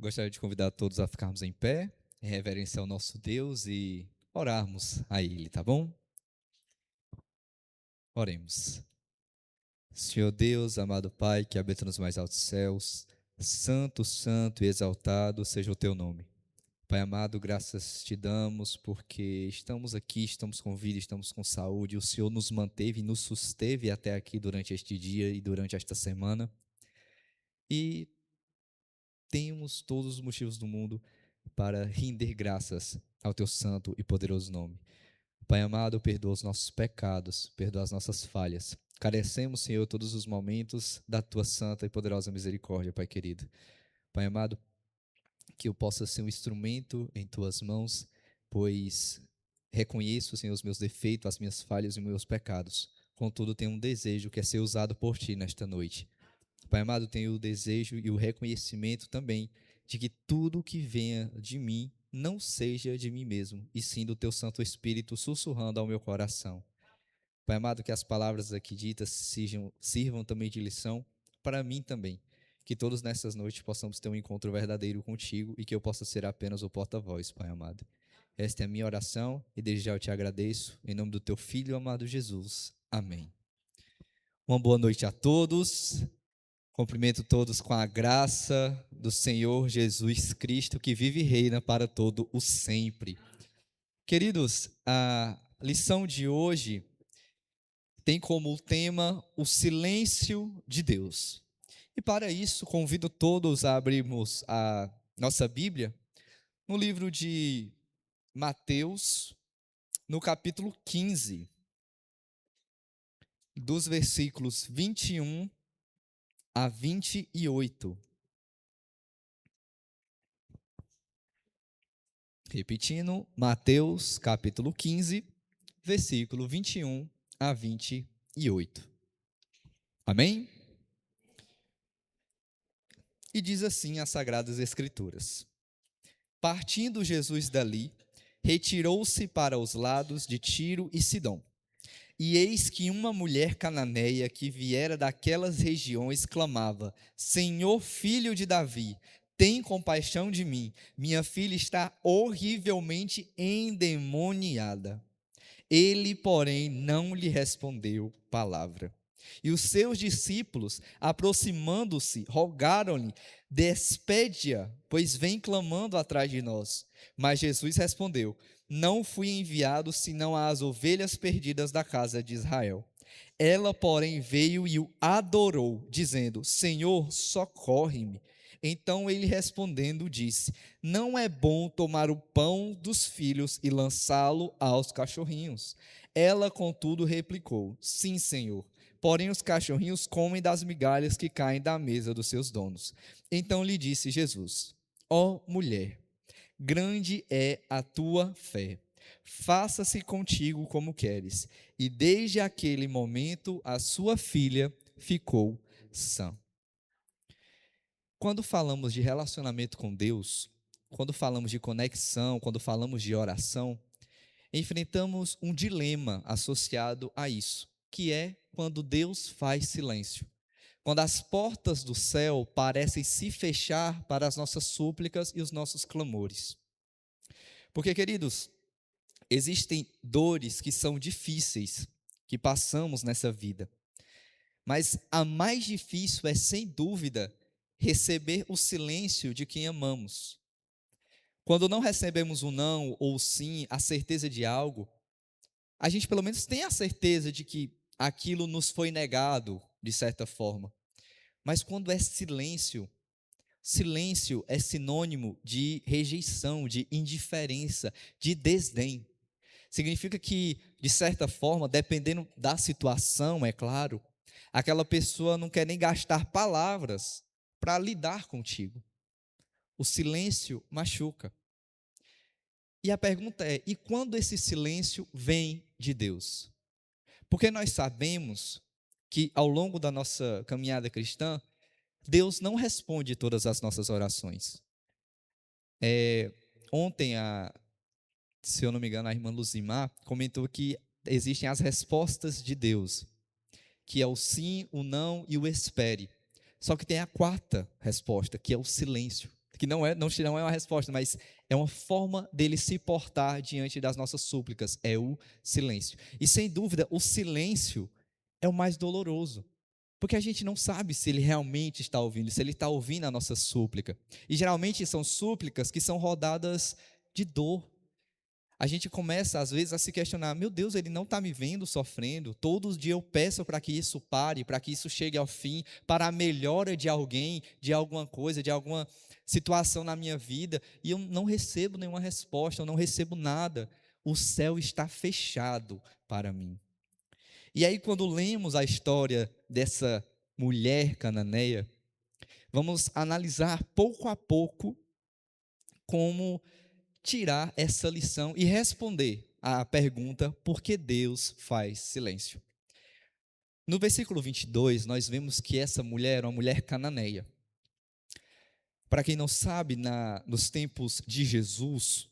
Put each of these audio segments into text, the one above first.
Gostaria de convidar todos a ficarmos em pé, em reverência ao nosso Deus e orarmos a Ele, tá bom? Oremos. Senhor Deus, amado Pai, que habita nos mais altos céus, santo, santo e exaltado seja o teu nome. Pai amado, graças te damos porque estamos aqui, estamos com vida, estamos com saúde. O Senhor nos manteve e nos susteve até aqui durante este dia e durante esta semana. E temos todos os motivos do mundo para render graças ao teu santo e poderoso nome. Pai amado, perdoa os nossos pecados, perdoa as nossas falhas. Carecemos, Senhor, todos os momentos da tua santa e poderosa misericórdia, Pai querido. Pai amado, que eu possa ser um instrumento em tuas mãos, pois reconheço, Senhor, os meus defeitos, as minhas falhas e os meus pecados. Contudo, tenho um desejo que é ser usado por ti nesta noite. Pai amado, tenho o desejo e o reconhecimento também de que tudo que venha de mim não seja de mim mesmo, e sim do teu Santo Espírito sussurrando ao meu coração. Pai amado, que as palavras aqui ditas sirvam também de lição para mim também. Que todos nessas noites possamos ter um encontro verdadeiro contigo e que eu possa ser apenas o porta-voz, Pai amado. Esta é a minha oração e desde já eu te agradeço, em nome do teu Filho amado Jesus. Amém. Uma boa noite a todos. Cumprimento todos com a graça do Senhor Jesus Cristo, que vive e reina para todo o sempre. Queridos, a lição de hoje tem como tema o silêncio de Deus. E para isso, convido todos a abrirmos a nossa Bíblia no livro de Mateus, no capítulo 15, dos versículos 21 a 28. Repetindo, Mateus capítulo 15, versículo 21 a 28. Amém? E diz assim as Sagradas Escrituras: Partindo Jesus dali, retirou-se para os lados de Tiro e Sidom. E eis que uma mulher cananeia que viera daquelas regiões clamava: Senhor, filho de Davi, tem compaixão de mim, minha filha está horrivelmente endemoniada. Ele, porém, não lhe respondeu palavra. E os seus discípulos, aproximando-se, rogaram-lhe: Despede-a, pois vem clamando atrás de nós. Mas Jesus respondeu: Não fui enviado senão às ovelhas perdidas da casa de Israel. Ela, porém, veio e o adorou, dizendo: Senhor, socorre-me. Então ele respondendo disse: Não é bom tomar o pão dos filhos e lançá-lo aos cachorrinhos. Ela, contudo, replicou: Sim, Senhor. Porém, os cachorrinhos comem das migalhas que caem da mesa dos seus donos. Então lhe disse Jesus: Ó mulher, grande é a tua fé. Faça-se contigo como queres. E desde aquele momento a sua filha ficou sã. Quando falamos de relacionamento com Deus, quando falamos de conexão, quando falamos de oração, enfrentamos um dilema associado a isso, que é quando Deus faz silêncio. Quando as portas do céu parecem se fechar para as nossas súplicas e os nossos clamores. Porque, queridos, existem dores que são difíceis, que passamos nessa vida. Mas a mais difícil é, sem dúvida, receber o silêncio de quem amamos. Quando não recebemos um não ou sim, a certeza de algo, a gente pelo menos tem a certeza de que aquilo nos foi negado, de certa forma. Mas quando é silêncio, silêncio é sinônimo de rejeição, de indiferença, de desdém. Significa que, de certa forma, dependendo da situação, é claro, aquela pessoa não quer nem gastar palavras para lidar contigo. O silêncio machuca. E a pergunta é: e quando esse silêncio vem de Deus? Porque nós sabemos que ao longo da nossa caminhada cristã, Deus não responde todas as nossas orações. Ontem, se eu não me engano, a irmã Luzimar comentou que existem as respostas de Deus, que é o sim, o não e o espere. Só que tem a quarta resposta, que é o silêncio. que não é uma resposta, mas é uma forma dele se portar diante das nossas súplicas, é o silêncio. E sem dúvida, o silêncio é o mais doloroso, porque a gente não sabe se ele realmente está ouvindo, se ele está ouvindo a nossa súplica. E geralmente são súplicas que são rodadas de dor. A gente começa, às vezes, a se questionar: meu Deus, ele não está me vendo sofrendo. Todo dia eu peço para que isso pare, para que isso chegue ao fim, para a melhora de alguém, de alguma coisa, de alguma situação na minha vida, e eu não recebo nenhuma resposta, eu não recebo nada. O céu está fechado para mim. E aí, quando lemos a história dessa mulher cananeia, vamos analisar pouco a pouco como tirar essa lição e responder à pergunta: por que Deus faz silêncio? No versículo 22, nós vemos que essa mulher era uma mulher cananeia. Para quem não sabe, nos tempos de Jesus,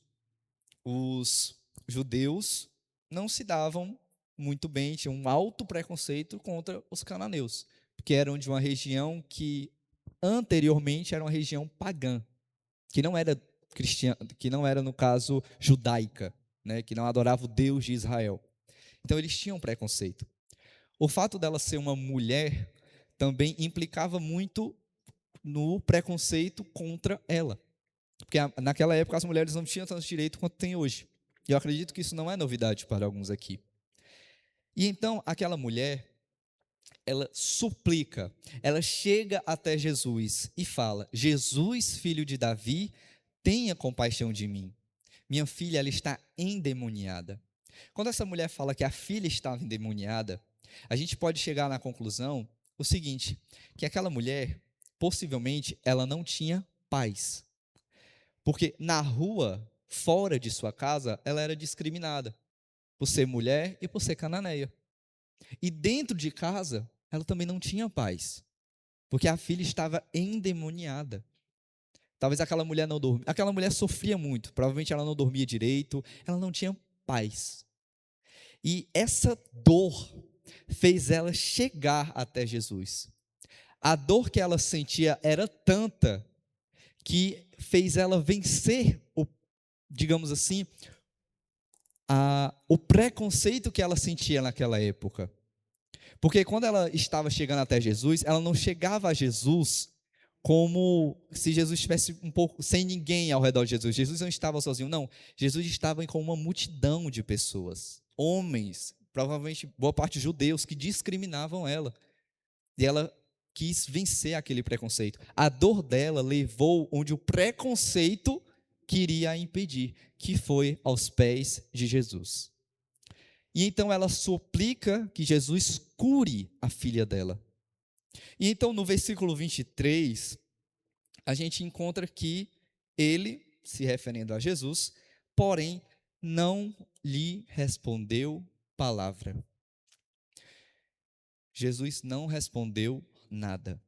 os judeus não se davam muito bem, tinham um alto preconceito contra os cananeus, porque eram de uma região que anteriormente era uma região pagã, que não era cristiana, que não era, no caso, judaica, né, que não adorava o Deus de Israel. Então eles tinham preconceito. O fato dela ser uma mulher também implicava muito no preconceito contra ela, porque naquela época as mulheres não tinham tanto direito quanto tem hoje. E eu acredito que isso não é novidade para alguns aqui. E então aquela mulher, ela suplica, ela chega até Jesus e fala: Jesus, filho de Davi, tenha compaixão de mim. Minha filha, ela está endemoniada. Quando essa mulher fala que a filha estava endemoniada, a gente pode chegar na conclusão o seguinte: que aquela mulher, possivelmente, ela não tinha paz. Porque na rua, fora de sua casa, ela era discriminada por ser mulher e por ser cananeia. E dentro de casa, ela também não tinha paz, porque a filha estava endemoniada. Talvez aquela mulher não dormia. Aquela mulher sofria muito. Provavelmente ela não dormia direito. Ela não tinha paz. E essa dor fez ela chegar até Jesus. A dor que ela sentia era tanta que fez ela vencer digamos assim, o preconceito que ela sentia naquela época. Porque quando ela estava chegando até Jesus, ela não chegava a Jesus como se Jesus estivesse um pouco sem ninguém ao redor de Jesus. Jesus não estava sozinho, não. Jesus estava com uma multidão de pessoas, homens, provavelmente boa parte judeus, que discriminavam ela. E ela quis vencer aquele preconceito. A dor dela levou onde o preconceito queria a impedir, que foi aos pés de Jesus. E então ela suplica que Jesus cure a filha dela. E então no versículo 23, a gente encontra que ele, se referindo a Jesus, porém não lhe respondeu palavra. Jesus não respondeu nada.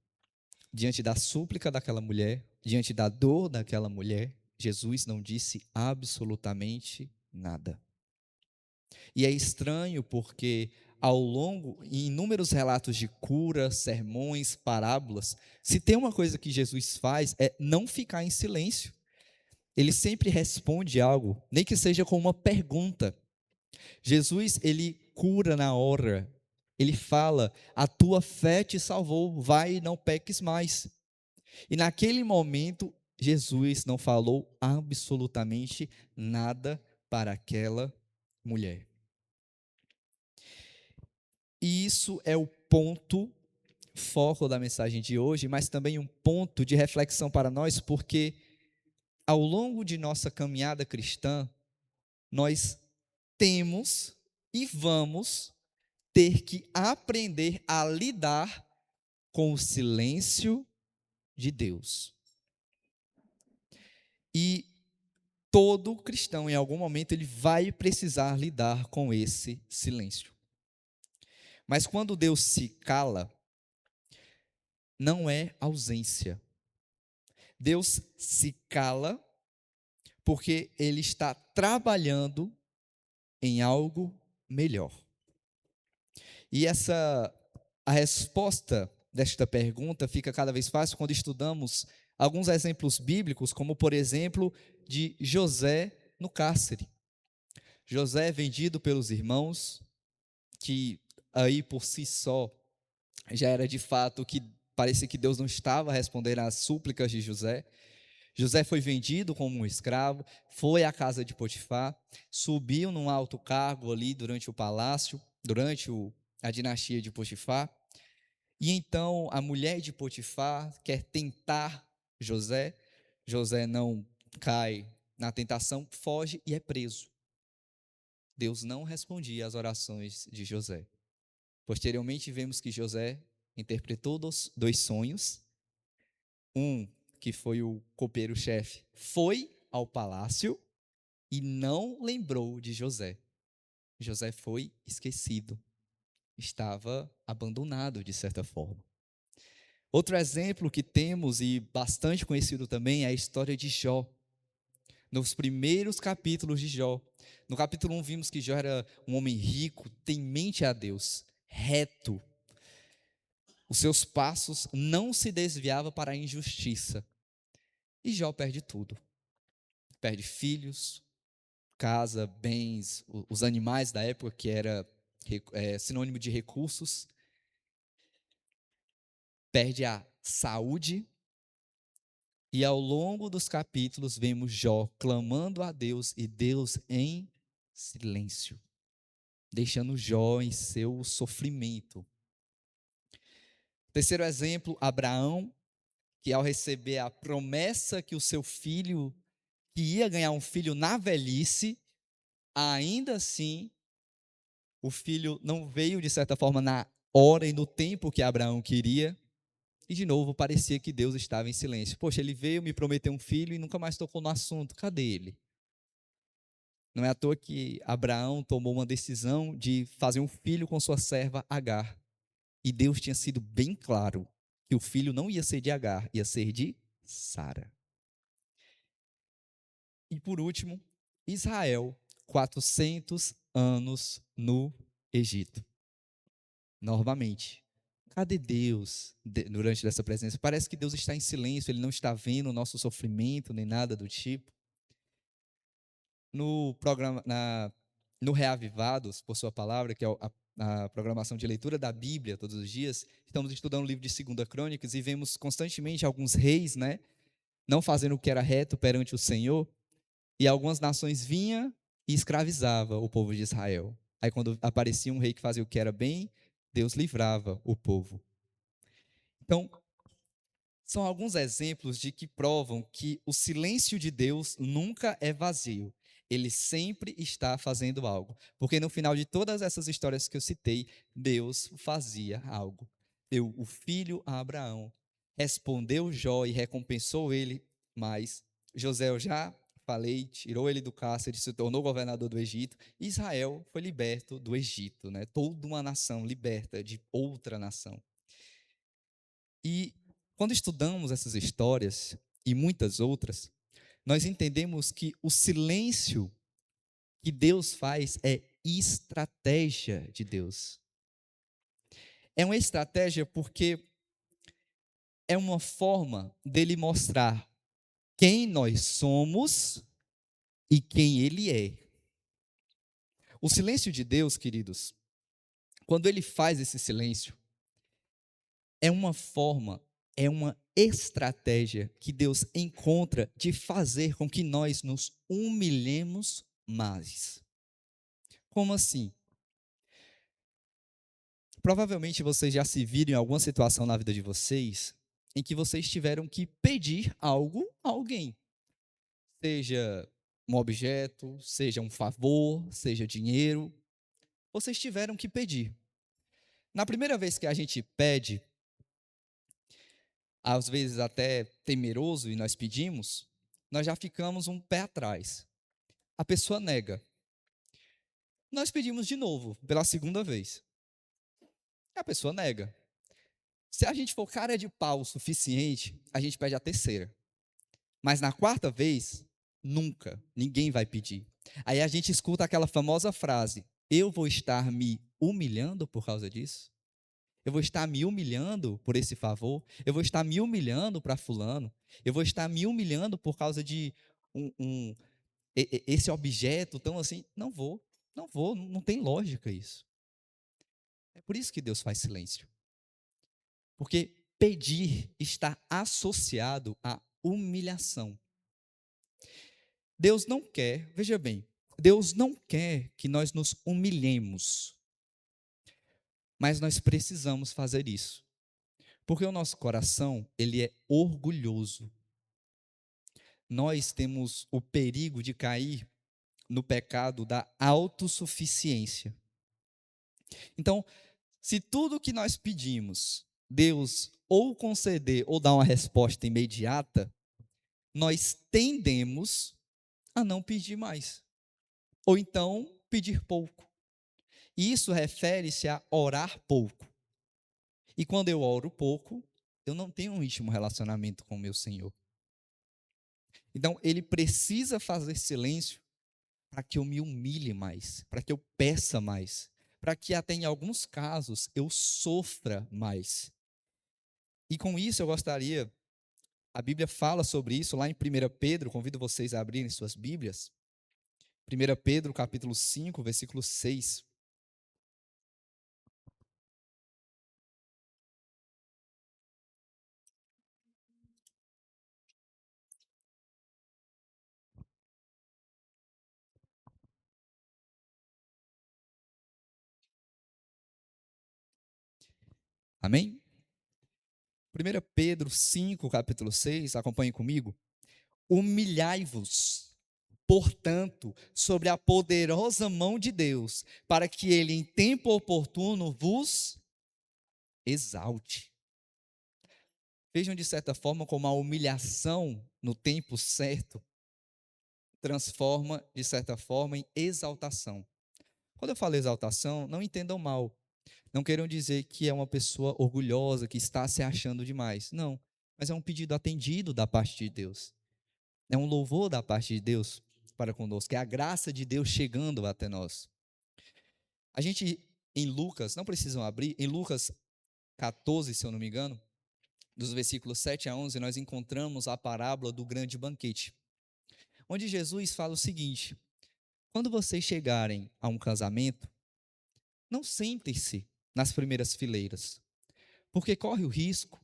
Diante da súplica daquela mulher, diante da dor daquela mulher, Jesus não disse absolutamente nada. E é estranho porque ao longo, em inúmeros relatos de cura, sermões, parábolas, se tem uma coisa que Jesus faz é não ficar em silêncio. Ele sempre responde algo, nem que seja com uma pergunta. Jesus, ele cura na hora. Ele fala: a tua fé te salvou, vai e não peques mais. E naquele momento, Jesus não falou absolutamente nada para aquela mulher. E isso é o ponto foco da mensagem de hoje, mas também um ponto de reflexão para nós, porque ao longo de nossa caminhada cristã, nós temos e vamos ter que aprender a lidar com o silêncio de Deus. E todo cristão, em algum momento, ele vai precisar lidar com esse silêncio. Mas quando Deus se cala, não é ausência. Deus se cala porque Ele está trabalhando em algo melhor. E a resposta desta pergunta fica cada vez fácil quando estudamos Alguns exemplos bíblicos, como por exemplo, de José no cárcere. José é vendido pelos irmãos, que aí por si só já era de fato que parecia que Deus não estava respondendo às súplicas de José. José foi vendido como um escravo, foi à casa de Potifar, subiu num alto cargo ali durante o palácio, a dinastia de Potifar. E então a mulher de Potifar quer tentar José. José não cai na tentação, foge e é preso. Deus não respondia às orações de José. Posteriormente, vemos que José interpretou dois sonhos. Um, que foi o copeiro-chefe, foi ao palácio e não lembrou de José. José foi esquecido, estava abandonado de certa forma. Outro exemplo que temos e bastante conhecido também é a história de Jó. Nos primeiros capítulos de Jó, no capítulo 1 vimos que Jó era um homem rico, temente a Deus, reto. Os seus passos não se desviavam para a injustiça. E Jó perde tudo. Perde filhos, casa, bens, os animais da época, que era sinônimo de recursos. Perde a saúde. E ao longo dos capítulos, vemos Jó clamando a Deus e Deus em silêncio, deixando Jó em seu sofrimento. Terceiro exemplo, Abraão, que ao receber a promessa que o seu filho, que ia ganhar um filho na velhice, ainda assim, o filho não veio, de certa forma, na hora e no tempo que Abraão queria. E, de novo, parecia que Deus estava em silêncio. Poxa, ele veio me prometer um filho e nunca mais tocou no assunto. Cadê ele? Não é à toa que Abraão tomou uma decisão de fazer um filho com sua serva Agar. E Deus tinha sido bem claro que o filho não ia ser de Agar, ia ser de Sara. E por último, Israel, 400 anos no Egito. Novamente, cadê Deus durante essa presença? Parece que Deus está em silêncio, Ele não está vendo o nosso sofrimento, nem nada do tipo. No programa, no Reavivados, por sua palavra, que é a programação de leitura da Bíblia todos os dias, estamos estudando o livro de 2 Crônicas e vemos constantemente alguns reis, né, não fazendo o que era reto perante o Senhor, e algumas nações vinham e escravizavam o povo de Israel. Aí quando aparecia um rei que fazia o que era bem, Deus livrava o povo. Então, são alguns exemplos de que provam que o silêncio de Deus nunca é vazio. Ele sempre está fazendo algo. Porque no final de todas essas histórias que eu citei, Deus fazia algo. Deu o filho a Abraão, respondeu Jó e recompensou ele, mas José, eu já falei, tirou ele do cárcere, se tornou governador do Egito. Israel foi liberto do Egito, né? Toda uma nação liberta de outra nação. E quando estudamos essas histórias e muitas outras, nós entendemos que o silêncio que Deus faz é estratégia de Deus. É uma estratégia porque é uma forma dele mostrar quem nós somos e quem ele é. O silêncio de Deus, queridos, quando ele faz esse silêncio, é uma forma, é uma estratégia que Deus encontra de fazer com que nós nos humilhemos mais. Como assim? Provavelmente vocês já se viram em alguma situação na vida de vocês em que vocês tiveram que pedir algo a alguém. Seja um objeto, seja um favor, seja dinheiro. Vocês tiveram que pedir. Na primeira vez que a gente pede, às vezes até temeroso, e nós pedimos, nós já ficamos um pé atrás. A pessoa nega. Nós pedimos de novo, pela segunda vez. A pessoa nega. Se a gente for cara de pau o suficiente, a gente pede a terceira. Mas na quarta vez, nunca, ninguém vai pedir. Aí a gente escuta aquela famosa frase: eu vou estar me humilhando por causa disso? Eu vou estar me humilhando por esse favor? Eu vou estar me humilhando para fulano? Eu vou estar me humilhando por causa de esse objeto tão assim? Não vou, não vou, não tem lógica isso. É por isso que Deus faz silêncio. Porque pedir está associado à humilhação. Deus não quer, veja bem, Deus não quer que nós nos humilhemos, mas nós precisamos fazer isso. Porque o nosso coração, ele é orgulhoso. Nós temos o perigo de cair no pecado da autossuficiência. Então, se tudo que nós pedimos, Deus ou conceder ou dar uma resposta imediata, nós tendemos a não pedir mais, ou então pedir pouco. E isso refere-se a orar pouco. E quando eu oro pouco, eu não tenho um íntimo relacionamento com o meu Senhor. Então, ele precisa fazer silêncio para que eu me humilhe mais, para que eu peça mais, para que até em alguns casos eu sofra mais. E com isso eu gostaria, a Bíblia fala sobre isso lá em 1 Pedro, convido vocês a abrirem suas Bíblias. 1 Pedro, capítulo 5, versículo 6. Amém? 1 Pedro 5, capítulo 6, acompanhe comigo. Humilhai-vos, portanto, sobre a poderosa mão de Deus, para que ele em tempo oportuno vos exalte. Vejam de certa forma como a humilhação no tempo certo transforma de certa forma em exaltação. Quando eu falo exaltação, não entendam mal. Não queiram dizer que é uma pessoa orgulhosa, que está se achando demais. Não, mas é um pedido atendido da parte de Deus. É um louvor da parte de Deus para conosco, é a graça de Deus chegando até nós. A gente, em Lucas, não precisam abrir, em Lucas 14, se eu não me engano, dos versículos 7 a 11, nós encontramos a parábola do grande banquete, onde Jesus fala o seguinte: quando vocês chegarem a um casamento, não sentem-se nas primeiras fileiras, porque corre o risco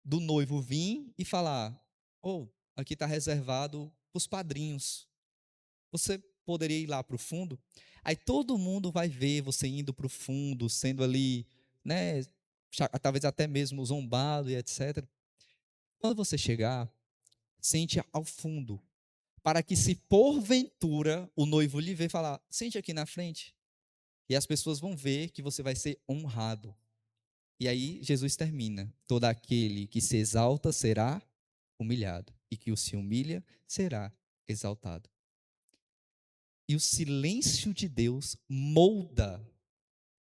do noivo vir e falar: oh, aqui está reservado para os padrinhos. Você poderia ir lá para o fundo? Aí todo mundo vai ver você indo para o fundo, sendo ali, né, talvez até mesmo zombado e etc. Quando você chegar, sente ao fundo, para que se porventura o noivo lhe ver falar, sente aqui na frente. E as pessoas vão ver que você vai ser honrado. E aí Jesus termina: todo aquele que se exalta será humilhado, e que o se humilha será exaltado. E o silêncio de Deus molda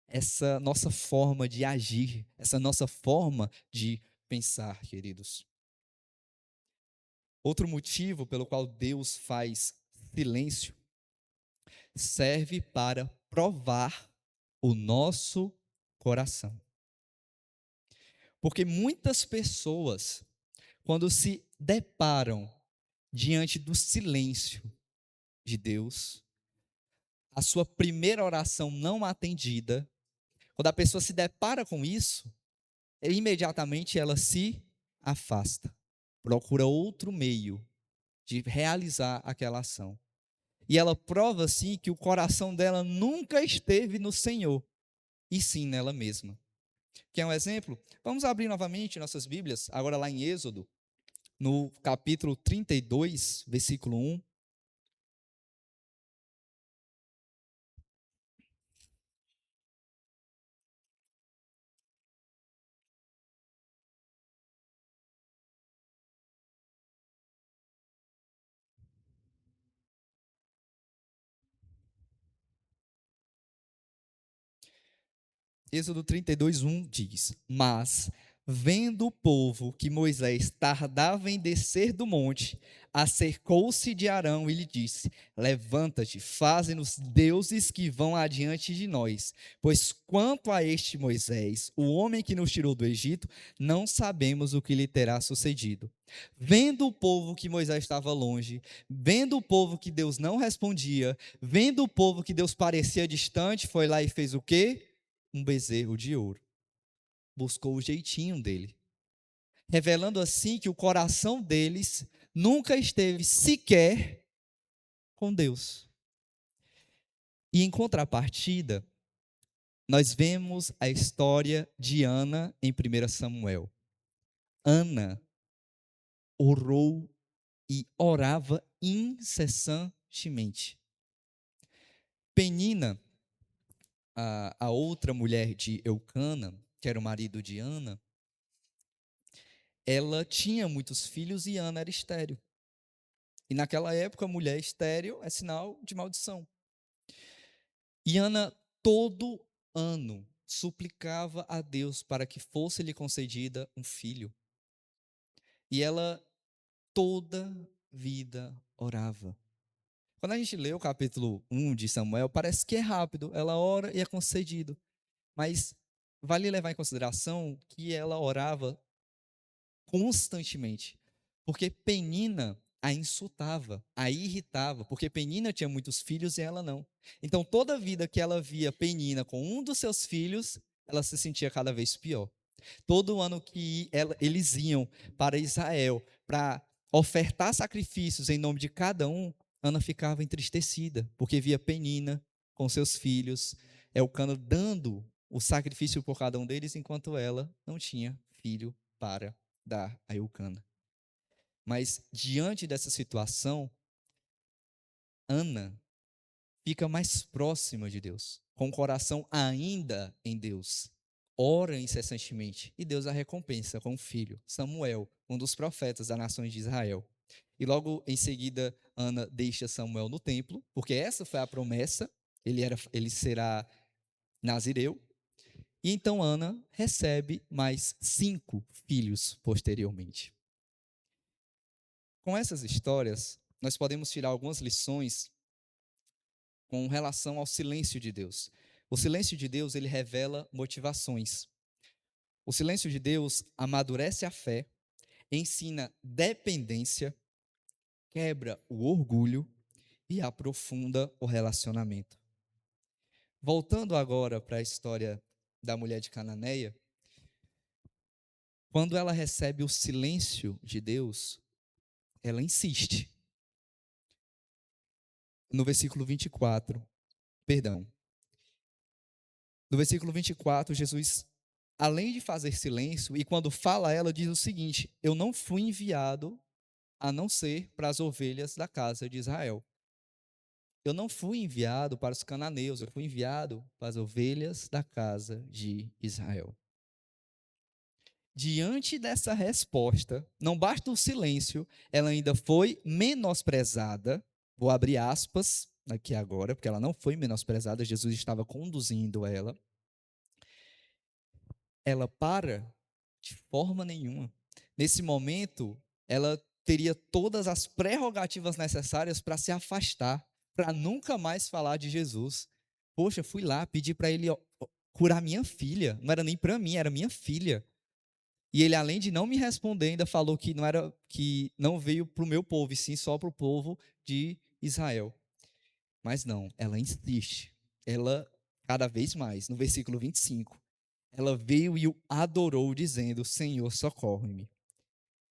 essa nossa forma de agir, essa nossa forma de pensar, queridos. Outro motivo pelo qual Deus faz silêncio serve para provar o nosso coração. Porque muitas pessoas, quando se deparam diante do silêncio de Deus, a sua primeira oração não atendida, quando a pessoa se depara com isso, imediatamente ela se afasta, procura outro meio de realizar aquela ação. E ela prova assim que o coração dela nunca esteve no Senhor, e sim nela mesma. Quer um exemplo? Vamos abrir novamente nossas Bíblias, agora lá em Êxodo, no capítulo 32, versículo 1. Êxodo 32, 1 diz: Mas Vendo o povo que Moisés tardava em descer do monte, acercou-se de Arão e lhe disse: Levanta-te, faze-nos deuses que vão adiante de nós. Pois quanto a este Moisés, o homem que nos tirou do Egito, não sabemos o que lhe terá sucedido. Vendo o povo que Moisés estava longe, vendo o povo que Deus não respondia, vendo o povo que Deus parecia distante, foi lá e fez o quê? Um bezerro de ouro. Buscou o jeitinho dele, revelando assim que o coração deles nunca esteve sequer com Deus. E em contrapartida, nós vemos a história de Ana em 1 Samuel. Ana orou e orava incessantemente. Penina, a outra mulher de Eucana, que era o marido de Ana, ela tinha muitos filhos e Ana era estéril. E naquela época, mulher estéril é sinal de maldição. E Ana, todo ano, suplicava a Deus para que fosse-lhe concedida um filho. E ela, toda vida, orava. Quando a gente lê o capítulo 1 de Samuel, parece que é rápido. Ela ora e é concedido. Mas vale levar em consideração que ela orava constantemente, porque Penina a insultava, a irritava, porque Penina tinha muitos filhos e ela não. Então, toda vida que ela via Penina com um dos seus filhos, ela se sentia cada vez pior. Todo ano que eles iam para Israel para ofertar sacrifícios em nome de cada um, Ana ficava entristecida, porque via Penina com seus filhos, Elcana dando o sacrifício por cada um deles, enquanto ela não tinha filho para dar a Eucana. Mas diante dessa situação, Ana fica mais próxima de Deus, com o coração ainda em Deus. Ora incessantemente e Deus a recompensa com um filho, Samuel, um dos profetas da nação de Israel. E logo em seguida, Ana deixa Samuel no templo, porque essa foi a promessa, ele será nazireu. E então Ana recebe mais 5 filhos posteriormente. Com essas histórias, nós podemos tirar algumas lições com relação ao silêncio de Deus. O silêncio de Deus, ele revela motivações. O silêncio de Deus amadurece a fé, ensina dependência, quebra o orgulho e aprofunda o relacionamento. Voltando agora para a história da mulher de Cananeia, quando ela recebe o silêncio de Deus, ela insiste. No versículo 24, perdão. No versículo 24, Jesus, além de fazer silêncio, e quando fala a ela, diz o seguinte: Eu não fui enviado a não ser para as ovelhas da casa de Israel. Eu não fui enviado para os cananeus, eu fui enviado para as ovelhas da casa de Israel. Diante dessa resposta, não basta o silêncio, ela ainda foi menosprezada. Vou abrir aspas aqui agora, porque ela não foi menosprezada, Jesus estava conduzindo ela. Ela para de forma nenhuma. Nesse momento, ela teria todas as prerrogativas necessárias para se afastar, para nunca mais falar de Jesus. Poxa, fui lá, pedi para ele curar minha filha. Não era nem para mim, era minha filha. E ele, além de não me responder, ainda falou que não veio para o meu povo, e sim só para o povo de Israel. Mas não, ela insiste. Ela, cada vez mais, no versículo 25, ela veio e o adorou, dizendo: Senhor, socorre-me.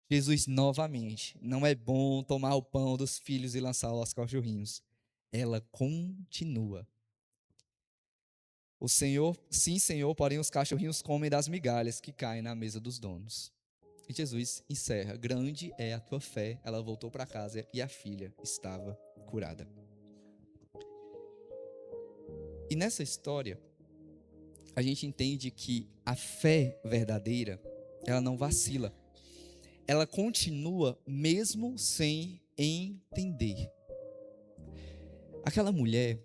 Jesus, novamente, não é bom tomar o pão dos filhos e lançá-lo aos cachorrinhos. Ela continua. O Senhor, sim, Senhor, porém os cachorrinhos comem das migalhas que caem na mesa dos donos. E Jesus encerra: Grande é a tua fé. Ela voltou para casa e a filha estava curada. E nessa história, a gente entende que a fé verdadeira, ela não vacila. Ela continua mesmo sem entender. Aquela mulher,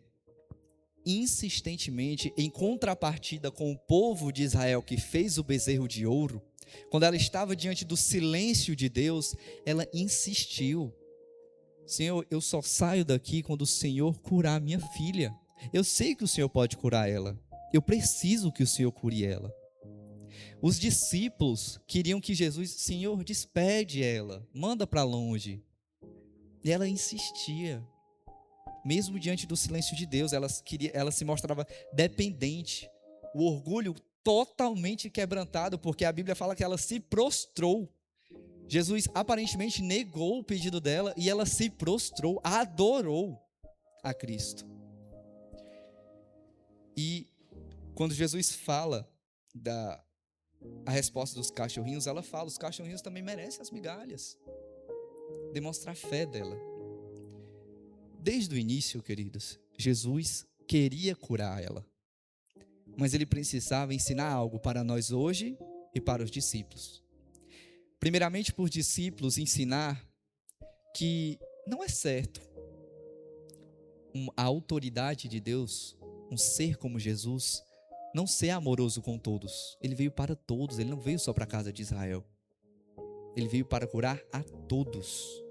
insistentemente, em contrapartida com o povo de Israel que fez o bezerro de ouro, Quando ela estava diante do silêncio de Deus, ela insistiu: Senhor, eu só saio daqui quando o Senhor curar minha filha. Eu sei que o Senhor pode curar ela. Eu preciso que o Senhor cure ela. Os discípulos queriam que Jesus, Senhor, despede ela, manda para longe. E ela insistia. Mesmo diante do silêncio de Deus, ela se mostrava dependente. O orgulho totalmente quebrantado, porque a Bíblia fala que ela se prostrou. Jesus aparentemente negou o pedido dela e ela se prostrou, adorou a Cristo. E quando Jesus fala a resposta dos cachorrinhos, ela fala: os cachorrinhos também merecem as migalhas. Demonstrar a fé dela. Desde o início, queridos, Jesus queria curar ela, mas ele precisava ensinar algo para nós hoje e para os discípulos. Primeiramente, por discípulos, ensinar que não é certo a autoridade de Deus, um ser como Jesus, não ser amoroso com todos. Ele veio para todos, ele não veio só para a casa de Israel. Ele veio para curar a todos.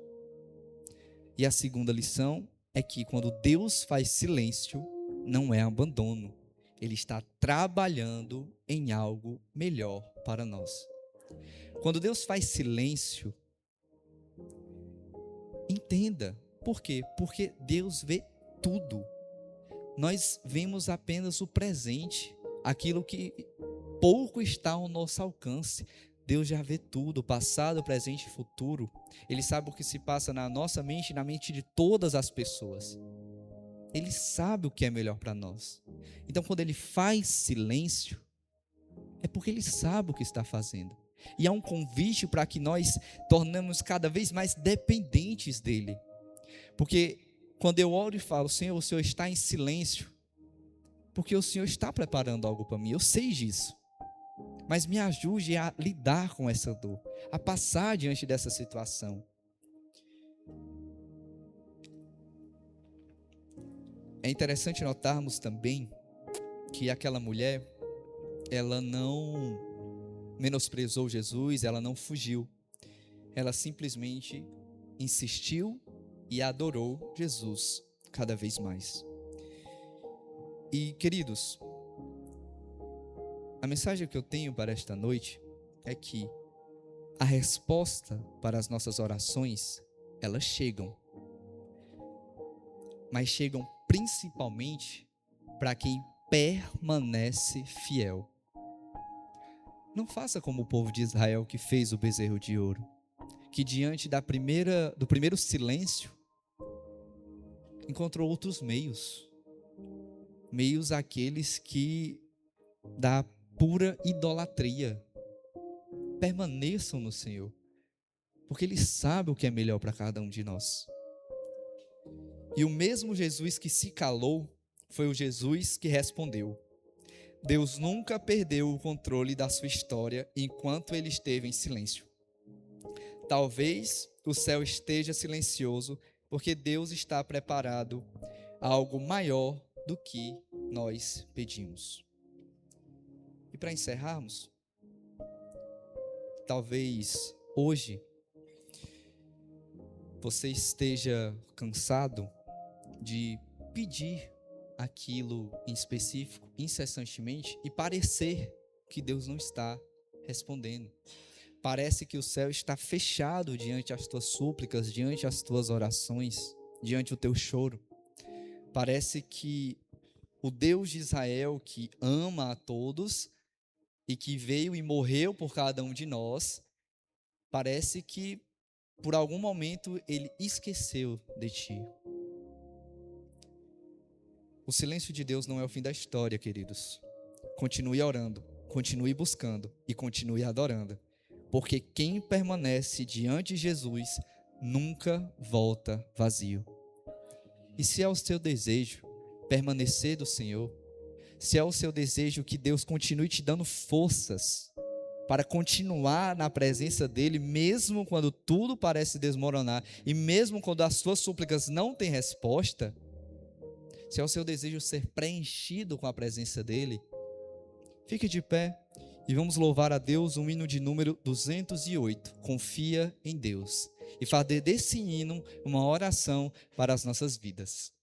E a segunda lição é que quando Deus faz silêncio, não é abandono. Ele está trabalhando em algo melhor para nós. Quando Deus faz silêncio, entenda. Por quê? Porque Deus vê tudo. Nós vemos apenas o presente, aquilo que pouco está ao nosso alcance. Deus já vê tudo, passado, presente e futuro. Ele sabe o que se passa na nossa mente e na mente de todas as pessoas. Ele sabe o que é melhor para nós. Então, quando Ele faz silêncio, é porque Ele sabe o que está fazendo. E há um convite para que nós tornemos cada vez mais dependentes dEle. Porque quando eu oro e falo: Senhor, o Senhor está em silêncio, porque o Senhor está preparando algo para mim, eu sei disso. Mas me ajude a lidar com essa dor, a passar diante dessa situação. É interessante notarmos também que aquela mulher, ela não menosprezou Jesus, ela não fugiu. Ela simplesmente insistiu e adorou Jesus cada vez mais. E, queridos, a mensagem que eu tenho para esta noite é que a resposta para as nossas orações, elas chegam. Mas chegam principalmente para quem permanece fiel. Não faça como o povo de Israel que fez o bezerro de ouro, que diante do primeiro silêncio, encontrou outros meios aqueles que da pura idolatria. Permaneçam no Senhor, porque Ele sabe o que é melhor para cada um de nós. E o mesmo Jesus que se calou foi o Jesus que respondeu. Deus nunca perdeu o controle da sua história enquanto Ele esteve em silêncio. Talvez o céu esteja silencioso porque Deus está preparado a algo maior do que nós pedimos. E para encerrarmos, talvez hoje você esteja cansado de pedir aquilo em específico, incessantemente, e parecer que Deus não está respondendo. Parece que o céu está fechado diante das tuas súplicas, diante das tuas orações, diante do teu choro. Parece que o Deus de Israel, que ama a todos e que veio e morreu por cada um de nós, parece que por algum momento Ele esqueceu de ti. O silêncio de Deus não é o fim da história, queridos. Continue orando, continue buscando e continue adorando. Porque quem permanece diante de Jesus nunca volta vazio. E se é o seu desejo permanecer do Senhor, se é o seu desejo que Deus continue te dando forças para continuar na presença dEle, mesmo quando tudo parece desmoronar e mesmo quando as suas súplicas não têm resposta, se é o seu desejo ser preenchido com a presença dEle, fique de pé E vamos louvar a Deus um hino de número 208, Confia em Deus. E fazer desse hino uma oração para as nossas vidas.